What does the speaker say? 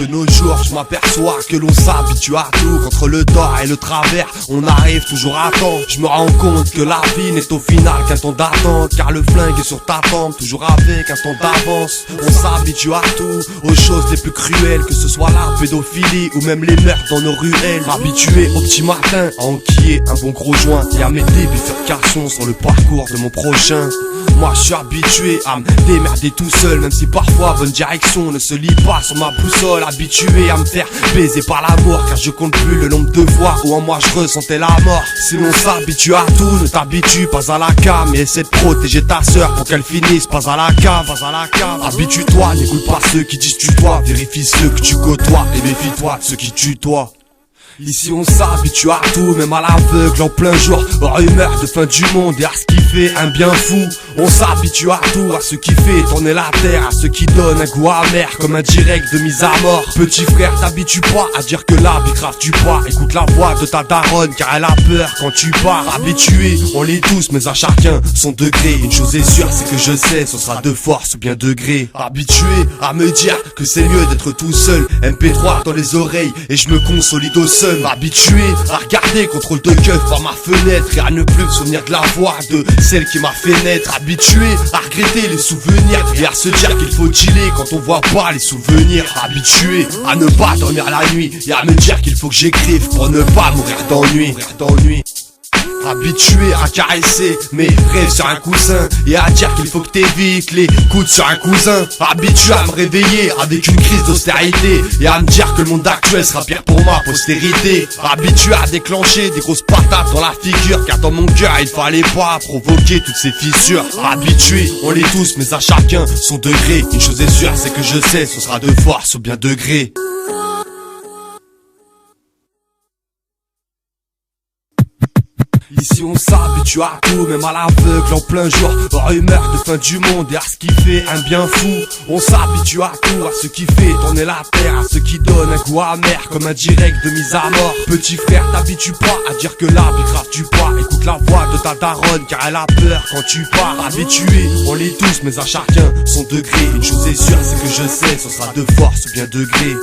De nos jours, je m'aperçois que l'on s'habitue à tout. Contre le tort et le travers, on arrive toujours à temps. Je me rends compte que la vie n'est au final qu'un temps d'attente, car le flingue est sur ta tempe, toujours avec un temps d'avance. On s'habitue à tout, aux choses les plus cruelles, que ce soit la pédophilie ou même les meurtres dans nos ruelles. Habitué au petit matin à enquiller un bon gros joint et à mettre des bifurcations sur le parcours de mon prochain. Moi je suis habitué à me démerder tout seul, même si parfois bonne direction ne se lit pas sur ma boussole. Habitué à me faire baiser par l'amour, car je compte plus le nombre de fois où en moi je ressentais la mort. Si l'on s'habitue à tout, ne t'habitue pas à la cam, et essaie de protéger ta sœur pour qu'elle finisse pas à la cave, Habitue-toi, n'écoute pas ceux qui disent tutoie, vérifie ceux que tu côtoies et méfie-toi de ceux qui tutoient. Ici on s'habitue à tout, même à l'aveugle en plein jour, aux rumeurs de fin du monde et à ce qui fait un bien fou. On s'habitue à tout, à ce qui fait tourner la terre, à ce qui donne un goût amer comme un direct de mise à mort. Petit frère, t'habitue pas à dire que la vie grave tu pas. Écoute la voix de ta daronne car elle a peur quand tu pars. Habitué, on l'est tous mais à chacun son degré. Une chose est sûre, c'est que je sais, ce sera de force ou bien de gré. Habitué à me dire que c'est mieux d'être tout seul, MP3 dans les oreilles et je me consolide au sol. Habitué à regarder contrôle de keuf par ma fenêtre et à ne plus me souvenir de la voix de celle qui m'a fait naître. Habitué à regretter les souvenirs et à se dire qu'il faut chiller quand on voit pas les souvenirs. Habitué à ne pas dormir la nuit et à me dire qu'il faut que j'écrive pour ne pas mourir d'ennui. Habitué à caresser mes rêves sur un coussin et à dire qu'il faut que t'évites les coudes sur un cousin. Habitué à me réveiller avec une crise d'austérité et à me dire que le monde actuel sera pire pour ma postérité. Habitué à déclencher des grosses patates dans la figure, car dans mon cœur il fallait pas provoquer toutes ces fissures. Habitué, on l'est tous mais à chacun son degré. Une chose est sûre, c'est que je sais, ce sera de force ou bien de gré. Ici on s'habitue à tout, même à l'aveugle en plein jour, aux rumeurs de fin du monde et à ce qui fait un bien fou. On s'habitue à tout, à ce qui fait tourner la terre, à ce qui donne un goût amer comme un direct de mise à mort. Petit frère, t'habitue pas à dire que la vie grave tu pas. Écoute la voix de ta daronne car elle a peur quand tu pars. Habitué, on l'est tous mais à chacun son degré. Une chose est sûre, c'est que je sais, ce sera de force ou bien de gré.